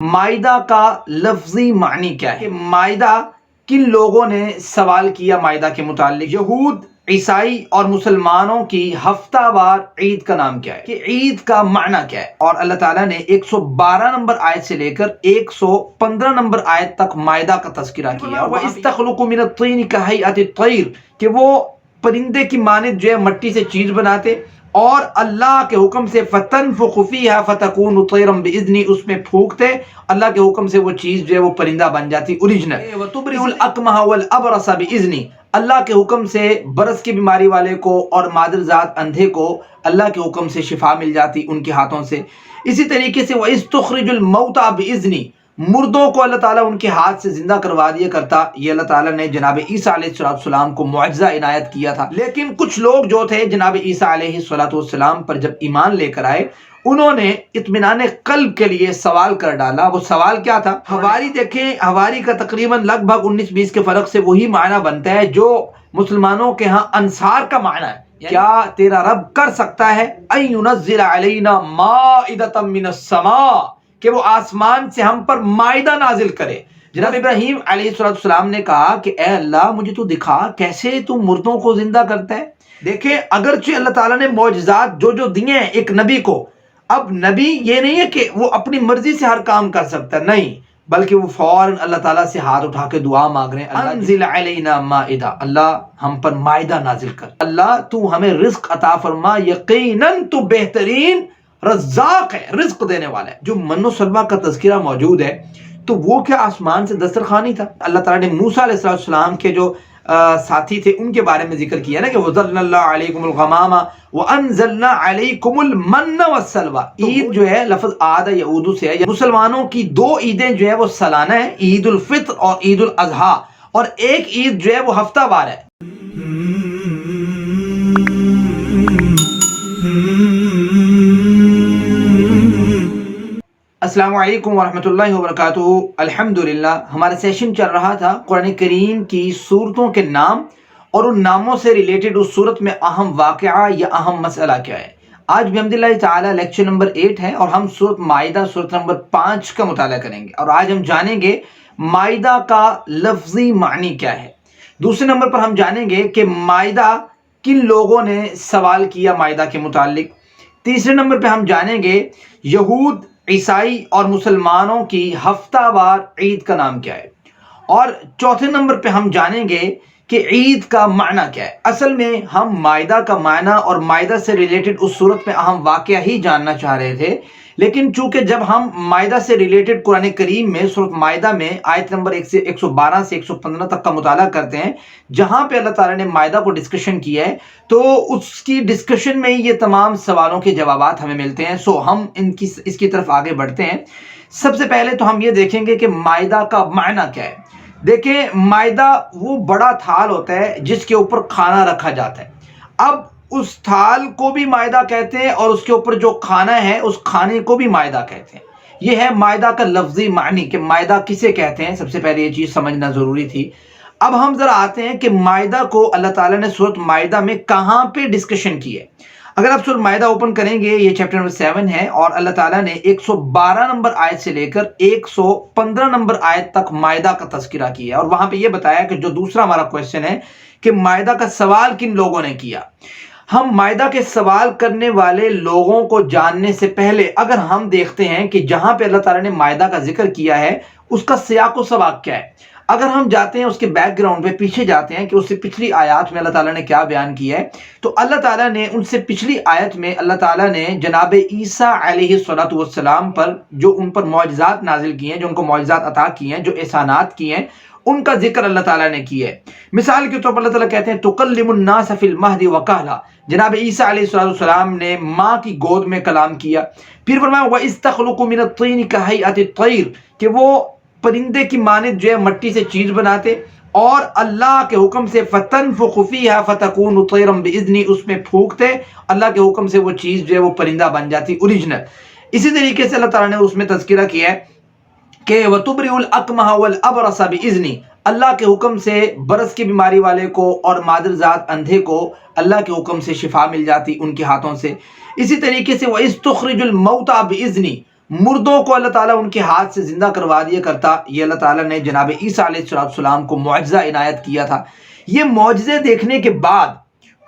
مائدہ کا لفظی معنی کیا ہے؟ کہ مائدہ کن لوگوں نے سوال کیا مائدہ کے متعلق؟ یہود، عیسائی اور مسلمانوں کی ہفتہ وار عید کا نام کیا ہے؟ کہ عید کا معنی کیا ہے؟ اور اللہ تعالیٰ نے 112 نمبر آیت سے لے کر 115 نمبر آیت تک مائدہ کا تذکرہ کیا. وَإِذْ تَخْلُقُ مِنَ الطِّينِ كَهَيْئَةِ الطَّيْرِ کہ وہ پرندے کی مانند جو ہے مٹی سے چیز بناتے اور اللہ کے حکم سے فَتَنْفُخُ فِيهَا فَتَكُونُ طَيْرًا بِإِذْنِهِ اس میں پھونکتے اللہ کے حکم سے وہ چیز جو ہے وہ پرندہ بن جاتی اوریجنل. وَتُبْرِئُ الْأَكْمَحَ وَالْأَبْرَصَ بِإِذْنِهِ اللہ کے حکم سے برس کی بیماری والے کو اور مادرزاد اندھے کو اللہ کے حکم سے شفا مل جاتی ان کے ہاتھوں سے. اسی طریقے سے وَإِذْ تُخْرِجُ الْمَوْتَى بِإِذْنِهِ مردوں کو اللہ تعالیٰ ان کے ہاتھ سے زندہ کروا دیا کرتا. یہ اللہ تعالیٰ نے جناب عیسیٰ علیہ السلام کو معجزہ عنایت کیا تھا. لیکن کچھ لوگ جو تھے جناب عیسیٰ علیہ السلام پر جب ایمان لے کر آئے انہوں نے اطمینان قلب کے لیے سوال کر ڈالا. وہ سوال کیا تھا؟ حواری دیکھیں، حواری کا تقریباً لگ بھگ 19-20 کے فرق سے وہی معنی بنتا ہے جو مسلمانوں کے ہاں انصار کا معنی ہے. کیا تیرا رب کر سکتا ہے ان ينزل علینا مائدۃ من السماء کہ وہ آسمان سے ہم پر مائدہ نازل کرے. جناب ابراہیم علیہ السلام نے کہا کہ اے اللہ مجھے تو دکھا کیسے تو مردوں کو زندہ کرتا ہے. دیکھیں اگرچہ اللہ تعالیٰ نے معجزات جو دیے ہیں ایک نبی کو، اب نبی یہ نہیں ہے کہ وہ اپنی مرضی سے ہر کام کر سکتا، نہیں، بلکہ وہ فوراً اللہ تعالیٰ سے ہاتھ اٹھا کے دعا مانگ رہے ہیں، انزل علینا مائدہ، اللہ ہم پر مائدہ نازل کر، اللہ تو ہمیں رزق عطا فرما، یقیناً تو بہترین رزاق ہے، رزق دینے والا ہے. جو من و سلوہ کا تذکرہ موجود ہے تو وہ کیا آسمان سے دسترخوان ہی تھا؟ اللہ تعالیٰ نے موسیٰ علیہ السلام کے جو ساتھی تھے ان کے بارے میں ذکر کیا نا کہ وَظَلَّلْنَا عَلَيْكُمُ الْغَمَامَ وَأَنزَلْنَا عَلَيْكُمُ الْمَنَّ وَالسَّلْوَىٰ. عید جو ہے لفظ عاد یا اردو سے ہے. مسلمانوں کی دو عیدیں جو ہے وہ سالانہ ہیں، عید الفطر اور عید الاضحیٰ، اور ایک عید جو ہے وہ ہفتہ وار ہے. السلام علیکم ورحمۃ اللہ وبرکاتہ. الحمدللہ ہمارا سیشن چل رہا تھا قرآن کریم کی صورتوں کے نام اور ان ناموں سے ریلیٹڈ اس صورت میں اہم واقعہ یا اہم مسئلہ کیا ہے. آج بحمداللہ تعالی لیکچر نمبر 8 ہے اور ہم صورت مائدہ صورت نمبر 5 کا مطالعہ کریں گے، اور آج ہم جانیں گے مائدہ کا لفظی معنی کیا ہے. دوسرے نمبر پر ہم جانیں گے کہ مائدہ کن لوگوں نے سوال کیا مائدہ کے متعلق. تیسرے نمبر پہ ہم جانیں گے یہود، عیسائی اور مسلمانوں کی ہفتہ وار عید کا نام کیا ہے. اور چوتھے نمبر پہ ہم جانیں گے کہ عید کا معنی کیا ہے. اصل میں ہم مائدہ کا معنی اور مائدہ سے ریلیٹڈ اس صورت میں اہم واقعہ ہی جاننا چاہ رہے تھے، لیکن چونکہ جب ہم مائدہ سے ریلیٹڈ قرآن کریم میں صورت مائدہ میں آیت نمبر 112 سے 115 تک کا مطالعہ کرتے ہیں جہاں پہ اللہ تعالیٰ نے مائدہ کو ڈسکشن کیا ہے، تو اس کی ڈسکشن میں یہ تمام سوالوں کے جوابات ہمیں ملتے ہیں. سو ہم اس کی طرف آگے بڑھتے ہیں. سب سے پہلے تو ہم یہ دیکھیں گے کہ مائدہ کا معنی کیا ہے. دیکھیں مائدہ وہ بڑا تھال ہوتا ہے جس کے اوپر کھانا رکھا جاتا ہے. اب اس تھال کو بھی مائدہ کہتے ہیں اور اس کے اوپر جو کھانا ہے اس کھانے کو بھی مائدہ کہتے ہیں. یہ ہے مائدہ کا لفظی معنی کہ مائدہ کسے کہتے ہیں. سب سے پہلے یہ چیز سمجھنا ضروری تھی. اب ہم ذرا آتے ہیں کہ مائدہ کو اللہ تعالیٰ نے سورۃ مائدہ میں کہاں پہ ڈسکشن کی ہے. اگر آپ سورۃ مائدہ اوپن کریں گے، یہ چیپٹر نمبر 7 ہے اور اللہ تعالیٰ نے 112 نمبر آیت سے لے کر 115 نمبر آیت تک مائدہ کا تذکرہ کیا ہے. اور وہاں پہ یہ بتایا کہ جو دوسرا ہمارا کویسچن ہے کہ مائدہ کا سوال کن لوگوں نے کیا. ہم مائدہ کے سوال کرنے والے لوگوں کو جاننے سے پہلے اگر ہم دیکھتے ہیں کہ جہاں پہ اللہ تعالیٰ نے مائدہ کا ذکر کیا ہے اس کا سیاق و سباق کیا ہے. اگر ہم جاتے ہیں اس کے بیک گراؤنڈ پہ، پیچھے جاتے ہیں کہ اس سے پچھلی آیات میں اللہ تعالیٰ نے کیا بیان کیا ہے، تو اللہ تعالیٰ نے ان سے پچھلی آیت میں اللہ تعالیٰ نے جناب عیسیٰ علیہ السلام پر جو ان پر معجزات نازل کیے ہیں، جو ان کو معجزات عطا کیے ہیں، جو احسانات کیے ہیں، ان کا ذکر اللہ تعالیٰ نے کیا ہے. مثال کے طور پر اللہ تعالیٰ کہتے ہیں تُكَلِّمُ النَّاسَ فِي الْمَهْدِ وَكَهْلًا. جناب عیسیٰ علیہ السلام نے ماں کی گود میں کلام کیا. پھر فرمایا وَإِذْ تَخْلُقُ مِنَ الطِّينِ كَهَيْئَةِ الطَّيْرِ کہ وہ پرندے کی مانند جو ہے مٹی سے چیز بناتے اور اللہ کے حکم سے فَتَنْفُخُ فِيهَا فَتَكُونُ طَيْرًا بِإِذْنِهِ اس میں پھونکتے اللہ کے حکم سے وہ چیز جو ہے وہ پرندہ بن جاتی اوریجنل. اسی طریقے سے اللہ تعالیٰ نے اس میں تذکرہ کیا ہے کہ وَتُبْرِئُ الْأَكْمَحَ وَالْأَبْرَصَ بِإِذْنِهِ اللہ کے حکم سے برس کی بیماری والے کو اور مادرزاد اندھے کو اللہ کے حکم سے شفا مل جاتی ان کے ہاتھوں سے. اسی طریقے سے وَإِذْ تُخْرِجُ الْمَوْتَى بِإِذْنِهِ مردوں کو اللہ تعالیٰ ان کے ہاتھ سے زندہ کروا دیا کرتا. یہ اللہ تعالیٰ نے جناب عیسیٰ علیہ السلام کو معجزہ عنایت کیا تھا. یہ معجزے دیکھنے کے بعد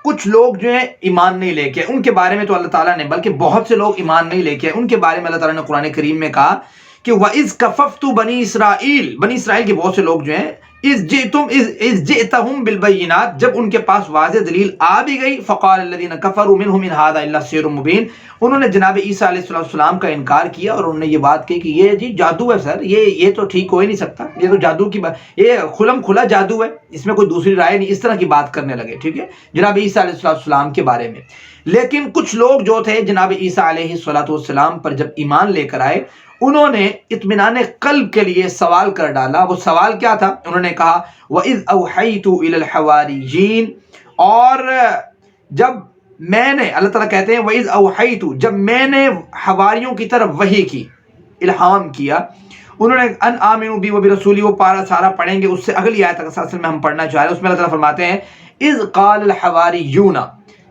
کچھ لوگ جو ہیں ایمان نہیں لے کے، ان کے بارے میں تو اللہ تعالیٰ نے، بلکہ بہت سے لوگ ایمان نہیں لے کے، ان کے بارے میں اللہ تعالیٰ نے قرآن کریم میں کہا کہ وَإِذْ كَفَفْتُ بَنِي إِسْرَائِيل، بنی اسرائیل کے بہت سے لوگ جو ہیں اِذْ جِئْتَهُمْ بِالْبَيِّنَاتِ، جب ان کے پاس واضح دلیل آ بھی گئی، فَقَالَ الَّذِينَ كَفَرُوا مِنْهُمْ إِنْ هَذَا إِلَّا سِحْرٌ مُبِينٌ، انہوں نے جناب عیسیٰ علیہ السلام کا انکار کیا اور انہوں نے یہ بات کہی کہ یہ جی جادو ہے سر، یہ تو ٹھیک ہو ہی نہیں سکتا، یہ تو جادو کی بات، یہ کھلم کھلا جادو ہے، اس میں کوئی دوسری رائے نہیں، اس طرح کی بات کرنے لگے. ٹھیک ہے، جناب عیسیٰ علیہ السلام کے بارے میں. لیکن کچھ لوگ جو تھے جناب عیسیٰ علیہ السلام پر جب ایمان لے کر آئے، انہوں نے اطمینان قلب کے لیے سوال کر ڈالا. وہ سوال کیا تھا؟ انہوں نے کہا وَإِذْ أَوْحَيْتُ إِلَى الْحَوَارِيِّينَ، اور جب میں نے، اللہ تعالیٰ کہتے ہیں وَإِذْ أَوْحَيْتُ، جب میں نے حواریوں کی طرف وحی کی، الہام کیا، انہوں نے ان آمنوا بی وبرسولی، وہ پارا سارا پڑھیں گے، اس سے اگلی آیت اصل میں ہم پڑھنا چاہ رہے ہیں، اس میں اللہ تعالیٰ فرماتے ہیں اِذْ قَالَ الْحَوَارِيُّونَ،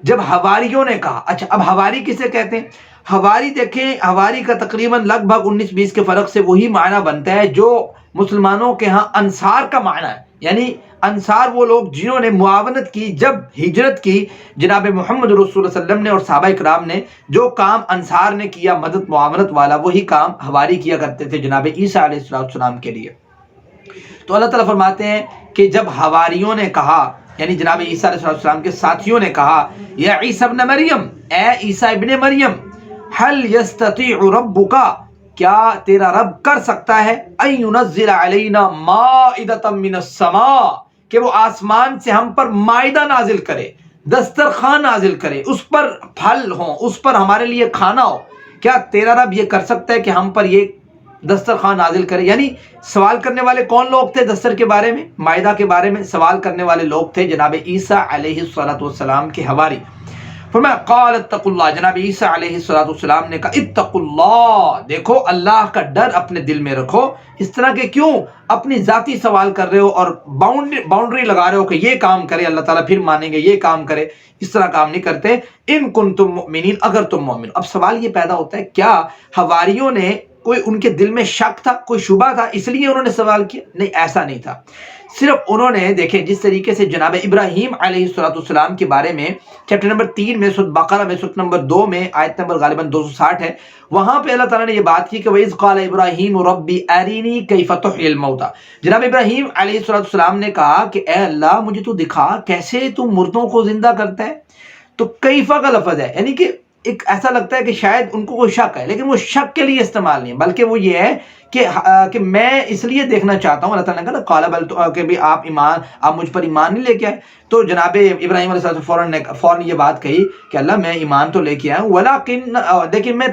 جب حواریوں نے کہا. اچھا، اب حواری کسے کہتے ہیں؟ حواری دیکھیں، حواری کا تقریباً لگ بھگ 19-20 کے فرق سے وہی معنی بنتا ہے جو مسلمانوں کے ہاں انصار کا معنی ہے. یعنی انصار وہ لوگ جنہوں نے معاونت کی، جب ہجرت کی جناب محمد رسول اللہ صلی اللہ علیہ وسلم نے اور صحابہ کرام نے، جو کام انصار نے کیا مدد معاونت والا، وہی کام حواری کیا کرتے تھے جناب عیسیٰ علیہ السلام کے لیے. تو اللہ تعالیٰ فرماتے ہیں کہ جب حواریوں نے کہا، یعنی جناب عیسیٰ علیہ السلام کے ساتھیوں نے کہا یا عیسیٰ ابن مریم، اے عیسیٰ ابن مریم، هل يستطيع ربك، کیا تیرا رب کر سکتا ہے ان ينزل علينا مائدة من السماء، کہ وہ آسمان سے ہم پر مائدہ نازل کرے، دسترخوان نازل کرے، اس پر پھل ہوں، اس پر ہمارے لیے کھانا ہو. کیا تیرا رب یہ کر سکتا ہے کہ ہم پر یہ دسترخوان نازل کرے؟ یعنی سوال کرنے والے کون لوگ تھے؟ دستر کے بارے میں، مائدہ کے بارے میں سوال کرنے والے لوگ تھے جناب عیسیٰ علیہ السلام کے حواری. فرمایا قال اتقوا اللہ، جناب عیسیٰ علیہ السلام نے کہا اتقوا اللہ، دیکھو اللہ کا ڈر اپنے دل میں رکھو. اس طرح کے کیوں اپنی ذاتی سوال کر رہے ہو اور باؤنڈری لگا رہے ہو کہ یہ کام کرے اللہ تعالیٰ پھر مانیں گے، یہ کام کرے؟ اس طرح کام نہیں کرتے. ان کنتم مؤمنین، اگر تم مومن. اب سوال یہ پیدا ہوتا ہے، کیا حواریوں نے کوئی ان کے دل میں شک تھا، کوئی شبہ تھا، اس لیے انہوں نے سوال کیا؟ نہیں، ایسا نہیں تھا. صرف انہوں نے دیکھیں جس طریقے سے جناب ابراہیم علیہ السلام کے بارے میں چیپٹر نمبر 3 میں سورۃ بقرہ میں سورۃ نمبر 2 میں آیت نمبر غالباً 260 ہے، وہاں پہ اللہ تعالیٰ نے یہ بات کی کہ وَإِذْ قَالَ إِبْرَاهِيمُ رَبِّ أَرِنِي كَيْفَ تُحْيِي الْمَوْتَى، جناب ابراہیم علیہ السلام نے کہا کہ اے اللہ مجھے تو دکھا کیسے تو مردوں کو زندہ کرتا ہے. تو کیفہ کا لفظ ہے، یعنی کہ ایک ایسا لگتا ہے کہ شاید ان کو کوئی شک ہے، لیکن وہ شک کے لیے استعمال نہیں ہے، بلکہ وہ یہ ہے کہ میں اس لیے دیکھنا چاہتا ہوں. اللہ تعالیٰ نے کہا قال بل کہ بھی آپ مجھ پر ایمان نہیں لے کے آئے. تو جناب ابراہیم علیہ السلام فوراً یہ بات کہی کہ اللہ میں ایمان تو لے کے آیا ہوں، ولیکن دیکھیں میں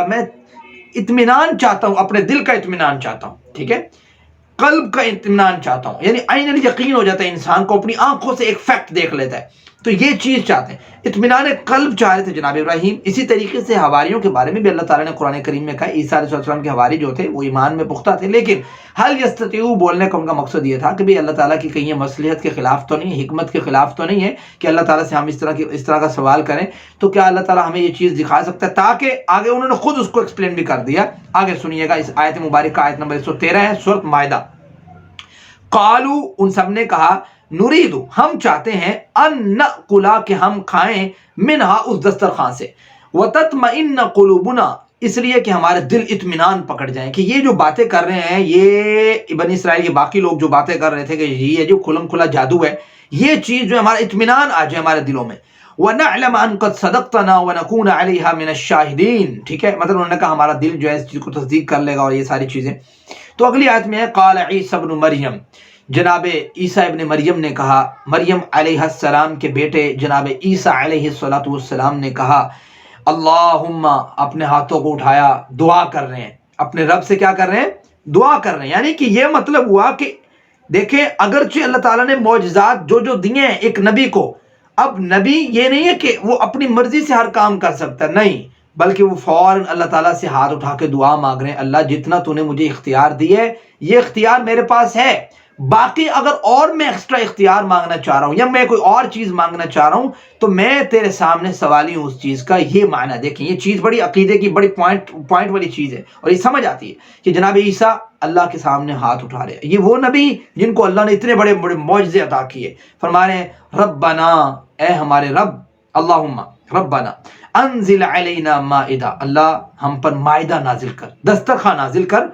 میں اطمینان چاہتا ہوں، اپنے دل کا اطمینان چاہتا ہوں. ٹھیک ہے، قلب کا اطمینان چاہتا ہوں، یعنی عین الیقین ہو جاتا ہے، انسان کو اپنی آنکھوں سے ایک فیکٹ دیکھ لیتا ہے. تو یہ چیز چاہتے ہیں، اطمینان قلب چاہ رہے تھے جناب ابراہیم. اسی طریقے سے حواریوں کے بارے میں بھی اللہ تعالیٰ نے قرآن کریم میں کہا عیسیٰ علیہ السلام کے حواری جو تھے وہ ایمان میں پختہ تھے، لیکن حل یستطیعوا بولنے کا ان کا مقصد یہ تھا کہ بھی اللہ تعالیٰ کی کہیں مصلحت کے خلاف تو نہیں ہے، حکمت کے خلاف تو نہیں ہے کہ اللہ تعالیٰ سے ہم اس طرح کا سوال کریں. تو کیا اللہ تعالیٰ ہمیں یہ چیز دکھا سکتا ہے؟ تاکہ آگے انہوں نے خود اس کو ایکسپلین بھی کر دیا. آگے سنیے گا، اس آیت مبارکہ آیت نمبر 113 ہے سورۃ مائدہ. قالوا، ان سب نے کہا، نریدو، ہم چاہتے ہیں، ان نأکلا، کہ ہم کھائیں، منہا، اس دسترخوان سے، وتطمئن قلوبنا، اس لیے کہ ہمارے دل اطمینان پکڑ جائیں کہ یہ جو باتیں کر رہے ہیں، یہ بنی اسرائیل کے باقی لوگ جو باتیں کر رہے تھے کہ یہ جو کھلم کھلا جادو ہے، یہ چیز جو ہمارا اطمینان آ جائے ہمارے دلوں میں. وَنَعْلَمَ أَن قَدْ صَدَقْتَنَا وَنَكُونَ عَلَيْهَا مِنَ الشَّاهِدِينَ. ٹھیک ہے، مطلب انہوں نے کہا ہمارا دل جو ہے اس چیز کو تصدیق کر لے گا اور یہ ساری چیزیں. تو اگلی آیت میں ہے قال عیسیٰ ابن مریم، جناب عیسیٰ ابن مریم نے کہا، مریم علیہ السلام کے بیٹے جناب عیسیٰ علیہ السلام نے کہا، اللہم، اپنے ہاتھوں کو اٹھایا، دعا کر رہے ہیں، اپنے رب سے کیا کر رہے ہیں؟ دعا کر رہے ہیں. یعنی کہ یہ مطلب ہوا کہ دیکھیں اگرچہ اللہ تعالیٰ نے معجزات جو دیے ہیں ایک نبی کو، اب نبی یہ نہیں ہے کہ وہ اپنی مرضی سے ہر کام کر سکتا، نہیں، بلکہ وہ فوراً اللہ تعالیٰ سے ہاتھ اٹھا کے دعا مانگ رہے ہیں، اللہ جتنا تو نے مجھے اختیار دی ہے یہ اختیار میرے پاس ہے، باقی اگر اور میں ایکسٹرا اختیار مانگنا چاہ رہا ہوں یا میں کوئی اور چیز مانگنا چاہ رہا ہوں تو میں تیرے سامنے سوالی ہوں اس چیز کا. یہ معنی دیکھیں, یہ چیز بڑی عقیدے کی بڑی پوائنٹ والی چیز ہے, اور یہ سمجھ آتی ہے کہ جناب عیسیٰ اللہ کے سامنے ہاتھ اٹھا رہے ہیں. یہ وہ نبی جن کو اللہ نے اتنے بڑے بڑے معجزے عطا کیے. فرما رہے ہیں ربنا, اے ہمارے رب, اللہم ربنا انزل علینا مائدہ, اللہ ہم پر مائدہ نازل کر, دسترخوان نازل کر,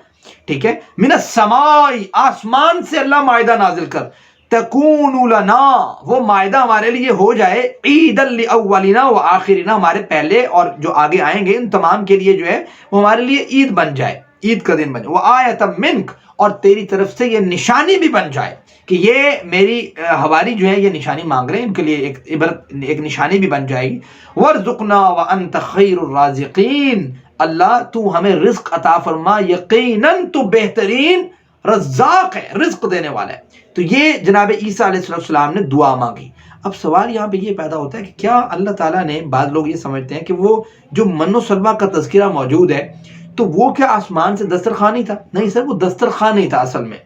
ٹھیک ہے, من السماء, آسمان سے اللہ مائدہ نازل کر, تکون لنا, وہ مائدہ ہمارے لیے ہو جائے, عید لاولنا و آخرنا, ہمارے پہلے اور جو آگے آئیں گے ان تمام کے لیے جو ہے وہ ہمارے لیے عید بن جائے, عید کا دن بن جائے, وہ آیت منک, اور تیری طرف سے یہ نشانی بھی بن جائے کہ یہ میری حواری جو ہے یہ نشانی مانگ رہے ہیں, ان کے لیے ایک عبرت, ایک نشانی بھی بن جائے گی. وارزقنا وانت خیر الرازقین, اللہ تو ہمیں رزق عطا فرما, یقیناً تو بہترین رزاق ہے, رزق دینے والا ہے. تو یہ جناب عیسیٰ علیہ السلام نے دعا مانگی. اب سوال یہاں پہ یہ پیدا ہوتا ہے کہ کیا اللہ تعالیٰ نے, بعض لوگ یہ سمجھتے ہیں کہ وہ جو من و سلوہ کا تذکرہ موجود ہے تو وہ کیا آسمان سے دسترخوان ہی تھا؟ نہیں سر, وہ دسترخوان نہیں تھا اصل میں.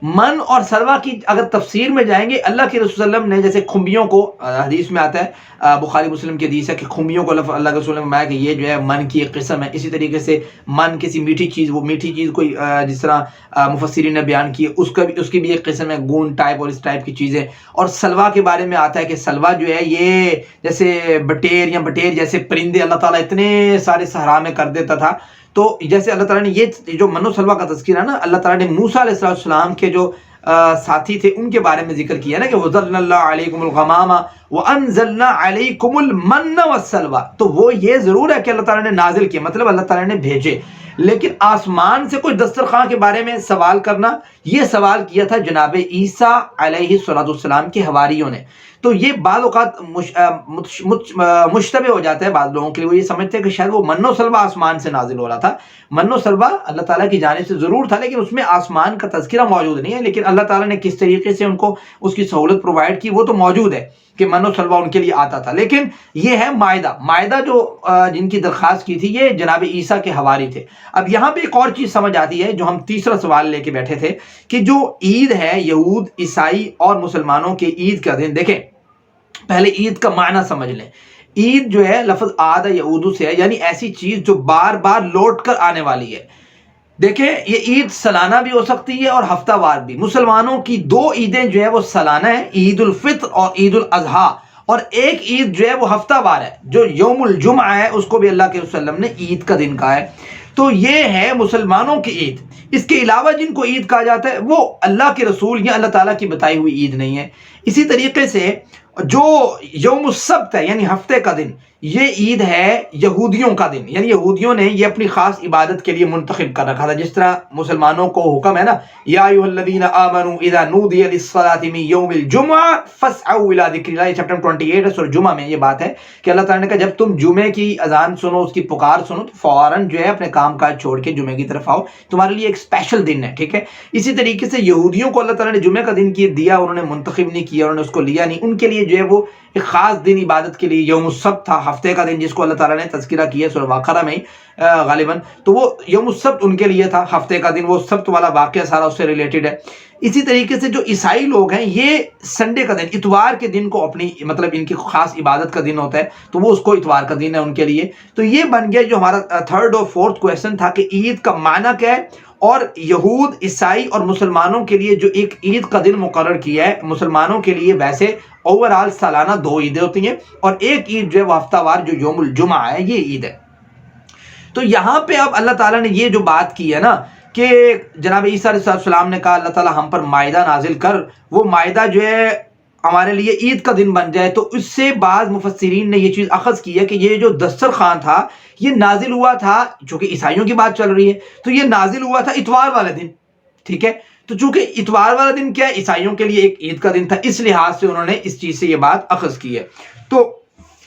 من اور سلوہ کی اگر تفسیر میں جائیں گے, اللہ کے رسول صلی اللہ علیہ وسلم نے جیسے کھمبیوں کو, حدیث میں آتا ہے, بخاری مسلم کی حدیث ہے کہ کھمبیوں کو اللہ کے رسول نے فرمایا کہ یہ جو ہے من کی ایک قسم ہے. اسی طریقے سے من کسی میٹھی چیز, وہ میٹھی چیز کوئی جس طرح مفسرین نے بیان کی, اس کی بھی ایک قسم ہے, گون ٹائپ اور اس ٹائپ کی چیزیں. اور سلوہ کے بارے میں آتا ہے کہ سلوہ جو ہے یہ جیسے بٹیر جیسے پرندے اللہ تعالیٰ اتنے سارے صحرا میں کر دیتا تھا. تو جیسے اللہ تعالیٰ نے یہ جو من و سلوہ کا تذکرہ نا, اللہ تعالیٰ نے موسیٰ علیہ السلام کے جو ساتھی تھے ان کے بارے میں ذکر کیا نا کہ وَظَلَّلْنَا اللَّهُ عَلَيْكُمُ الْغَمَامَ وَأَنزَلْنَا عَلَيْكُمُ الْمَنَّ وَالسَّلْوَىٰ. تو وہ یہ ضرور ہے کہ اللہ تعالیٰ نے نازل کیا, مطلب اللہ تعالیٰ نے بھیجے, لیکن آسمان سے کوئی دسترخوان کے بارے میں سوال کرنا, یہ سوال کیا تھا جناب عیسیٰ علیہ السلام کے حواریوں نے. تو یہ بعض اوقات مشتبہ ہو جاتا ہے بعض لوگوں کے لیے, وہ یہ سمجھتے ہیں کہ شاید وہ من و سلوہ آسمان سے نازل ہو رہا تھا. من و سلوہ اللہ تعالیٰ کی جانب سے ضرور تھا, لیکن اس میں آسمان کا تذکرہ موجود نہیں ہے. لیکن اللہ تعالیٰ نے کس طریقے سے ان کو اس کی سہولت پرووائڈ کی وہ تو موجود ہے کہ من و سلوہ ان کے لیے آتا تھا. لیکن یہ ہے مائدہ جو جن کی درخواست کی تھی یہ جناب عیسیٰ کے حواری تھے. اب یہاں پہ ایک اور چیز سمجھ آتی ہے جو ہم تیسرا سوال لے کے بیٹھے تھے کہ جو عید ہے یہود, عیسائی اور مسلمانوں کے عید کا دن, دیکھیں پہلے عید کا معنی سمجھ لیں. عید جو ہے لفظ عاد یعود سے ہے, یعنی ایسی چیز جو بار بار لوٹ کر آنے والی ہے. دیکھیں یہ عید سالانہ بھی ہو سکتی ہے اور ہفتہ وار بھی. مسلمانوں کی دو عیدیں جو ہے وہ سالانہ ہیں, عید الفطر اور عید الاضحیٰ, اور ایک عید جو ہے وہ ہفتہ وار ہے جو یوم الجمعہ ہے, اس کو بھی اللہ کے رسول نے عید کا دن کہا ہے. تو یہ ہے مسلمانوں کی عید. اس کے علاوہ جن کو عید کہا جاتا ہے وہ اللہ کے رسول یا اللہ تعالیٰ کی بتائی ہوئی عید نہیں ہے. اسی طریقے سے جو یوم السبت ہے یعنی ہفتے کا دن, یہ عید ہے یہودیوں کا دن, یعنی یہودیوں نے یہ اپنی خاص عبادت کے لیے منتخب کر رکھا تھا. جس طرح مسلمانوں کو حکم ہے نا, یا ایھا الذین آمنوا اذا نودی للصلاۃ من یوم الجمعہ فاسعوا الی ذکر اللہ. چیپٹر 28 سورہ جمعہ میں یہ بات ہے کہ اللہ تعالیٰ نے کہا جب تم جمعے کی اذان سنو, اس کی پکار سنو, تو فوراً جو ہے اپنے کام کاج چھوڑ کے جمعے کی طرف آؤ, تمہارے لیے ایک اسپیشل دن ہے, ٹھیک ہے. اسی طریقے سے یہودیوں کو اللہ تعالیٰ نے جمعے کا دن دیا, انہوں نے منتخب نہیں کیا, انہوں نے اس کو لیا نہیں. ان کے لیے جو ہے وہ ایک خاص دن عبادت کے لیے یوم السبت تھا, ہفتے کا دن, جس کو اللہ تعالیٰ نے تذکرہ کیا سورہ بقرہ میں غالباً. تو وہ یوم السبت ان کے لیے تھا, ہفتے کا دن, وہ سبت والا واقعہ سارا اس سے ریلیٹڈ ہے. اسی طریقے سے جو عیسائی لوگ ہیں یہ سنڈے کا دن, اتوار کے دن کو اپنی مطلب ان کی خاص عبادت کا دن ہوتا ہے, تو وہ اس کو اتوار کا دن ہے ان کے لیے. تو یہ بن گیا جو ہمارا تھرڈ اور فورتھ کویشچن تھا کہ عید کا معنی کیا ہے, اور یہود, عیسائی اور مسلمانوں کے لیے جو ایک عید کا دن مقرر کیا ہے. مسلمانوں کے لیے ویسے اوورال سالانہ دو عیدیں ہوتی ہیں, اور ایک عید جو ہے وہ ہفتہ وار جو یوم الجمعہ ہے یہ عید ہے. تو یہاں پہ اب اللہ تعالیٰ نے یہ جو بات کی ہے نا کہ جناب عیسیٰ علیہ السلام نے کہا اللہ تعالیٰ ہم پر مائدہ نازل کر, وہ مائدہ جو ہے ہمارے لیے عید کا دن بن جائے. تو اس سے بعض مفسرین نے یہ چیز اخذ کی ہے کہ یہ جو دسترخوان تھا یہ نازل ہوا تھا, چونکہ عیسائیوں کی بات چل رہی ہے تو یہ نازل ہوا تھا اتوار والے دن, ٹھیک ہے. تو چونکہ اتوار والا دن کیا ہے عیسائیوں کے لیے ایک عید کا دن تھا, اس لحاظ سے انہوں نے اس چیز سے یہ بات اخذ کی ہے. تو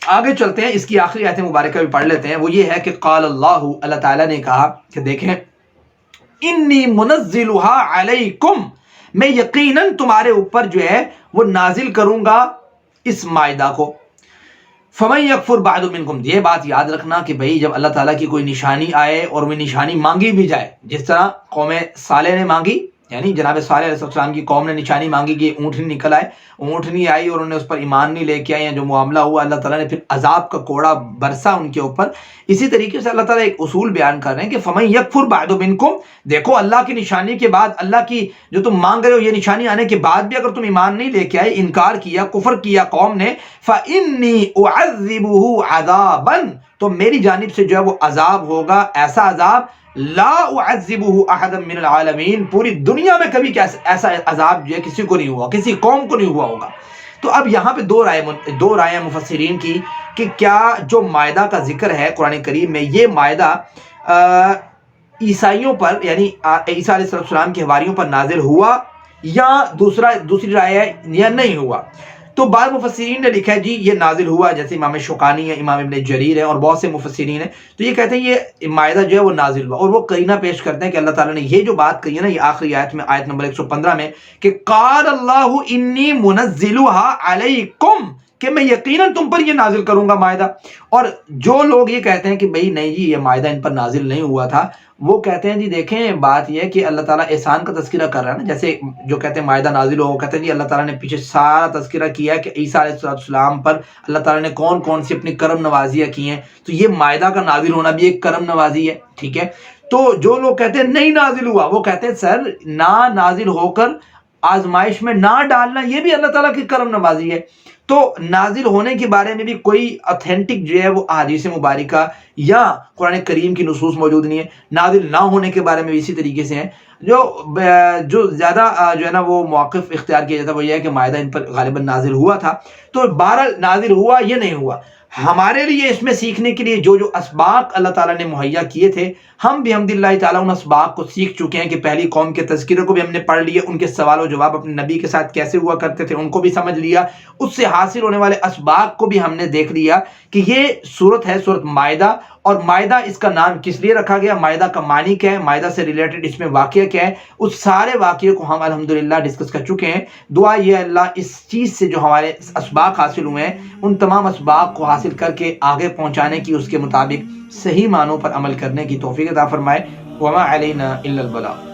آگے چلتے ہیں, اس کی آخری آیت مبارکہ بھی پڑھ لیتے ہیں. وہ یہ ہے کہ قال اللہ, اللہ تعالیٰ نے کہا کہ دیکھیں انی منزلها علیکم, میں یقیناً تمہارے اوپر جو ہے وہ نازل کروں گا اس مائدہ کو. فمن یکفر بعد منکم, یہ بات یاد رکھنا کہ بھئی جب اللہ تعالیٰ کی کوئی نشانی آئے اور وہ نشانی مانگی بھی جائے, جس طرح قوم صالح نے مانگی یعنی جناب صالح علیہ السلام کی قوم نے نشانی مانگی کہ اونٹنی نکل آئے، اونٹنی آئی اور انہوں نے اس پر ایمان نہیں لے کے آئے، جو معاملہ ہوا اللہ تعالیٰ نے پھر عذاب کا کوڑا برسا ان کے اوپر۔ اسی طریقے سے اللہ تعالیٰ ایک اصول بیان کر رہے ہیں کہ فَمَن يَكْفُرْ بَعْدُ مِنْكُمْ، دیکھو اللہ کی نشانی کے بعد، اللہ کی جو تم مانگ رہے ہو یہ نشانی آنے کے بعد بھی اگر تم ایمان نہیں لے کے آئے، انکار کیا، کفر کیا قوم نے، فَإِنِّي أُعَذِّبُهُ عَذَابًا، تو میری جانب سے جو ہے وہ عذاب ہوگا، ایسا عذاب لا اعذبہ احدا من العالمین، پوری دنیا میں کبھی ایسا عذاب جو ہے کسی کو نہیں ہوا، کسی قوم کو نہیں ہوا ہوگا۔ تو اب یہاں پہ دو رائے مفسرین کی کہ کیا جو مائدہ کا ذکر ہے قرآن کریم میں، یہ مائدہ عیسائیوں پر یعنی عیسیٰ علیہ السلام کے حواریوں پر نازل ہوا، یا دوسری رائے ہے یا نہیں ہوا۔ تو بعض مفسرین نے لکھا ہے جی یہ نازل ہوا، جیسے امام شوکانی ہے، امام ابن جریر ہے اور بہت سے مفسرین ہیں، تو یہ کہتے ہیں یہ مائدہ جو ہے وہ نازل ہوا، اور وہ قرینہ پیش کرتے ہیں کہ اللہ تعالیٰ نے یہ جو بات کہی ہے نا، یہ آخری آیت میں، آیت نمبر 115 میں، کہ قال اللہ انی منزلها علیکم، کہ میں یقیناً تم پر یہ نازل کروں گا مائدہ۔ اور جو لوگ یہ کہتے ہیں کہ بھئی نہیں جی یہ مائدہ ان پر نازل نہیں ہوا تھا، وہ کہتے ہیں جی دیکھیں بات یہ ہے کہ اللہ تعالیٰ احسان کا تذکرہ کر رہا ہے نا، جیسے جو کہتے ہیں مائدہ نازل ہو، وہ کہتے ہیں جی اللہ تعالیٰ نے پیچھے سارا تذکرہ کیا ہے کہ عیسیٰ علیہ السلام پر اللہ تعالیٰ نے کون کون سی اپنی کرم نوازیاں کی ہیں، تو یہ مائدہ کا نازل ہونا بھی ایک کرم نوازی ہے، ٹھیک ہے۔ تو جو لوگ کہتے ہیں نہیں نازل ہوا، وہ کہتے ہیں سر نہ نازل ہو کر آزمائش میں نہ ڈالنا یہ بھی اللہ تعالیٰ کی کرم نوازی ہے۔ تو نازل ہونے کے بارے میں بھی کوئی اتھینٹک جو ہے وہ احادیث مبارکہ یا قرآن کریم کی نصوص موجود نہیں ہے۔ نازل نہ ہونے کے بارے میں بھی اسی طریقے سے ہیں۔ جو زیادہ جو ہے نا وہ موقف اختیار کیا جاتا ہے وہ یہ ہے کہ مائدہ ان پر غالباً نازل ہوا تھا۔ تو بہرحال نازل ہوا یہ نہیں ہوا، ہمارے لیے اس میں سیکھنے کے لیے جو اسباق اللہ تعالیٰ نے مہیا کیے تھے، ہم بھی بحمد اللہ تعالیٰ ان اسباق کو سیکھ چکے ہیں کہ پہلی قوم کے تذکرے کو بھی ہم نے پڑھ لیا، ان کے سوال و جواب اپنے نبی کے ساتھ کیسے ہوا کرتے تھے ان کو بھی سمجھ لیا، اس سے حاصل ہونے والے اسباق کو بھی ہم نے دیکھ لیا کہ یہ صورت ہے صورت مائدہ، اور مائدہ اس کا نام کس لیے رکھا گیا، مائدہ کا معنی کیا ہے، مائدہ سے ریلیٹڈ اس میں واقعہ کیا ہے، اس سارے واقعے کو ہم الحمدللہ ڈسکس کر چکے ہیں۔ دعا یہ اللہ اس چیز سے جو ہمارے اسباق حاصل ہوئے ہیں ان تمام اسباق کو حاصل کر کے آگے پہنچانے کی، اس کے مطابق صحیح معنوں پر عمل کرنے کی توفیق عطا فرمائے۔ وما علینا الا البلاغ۔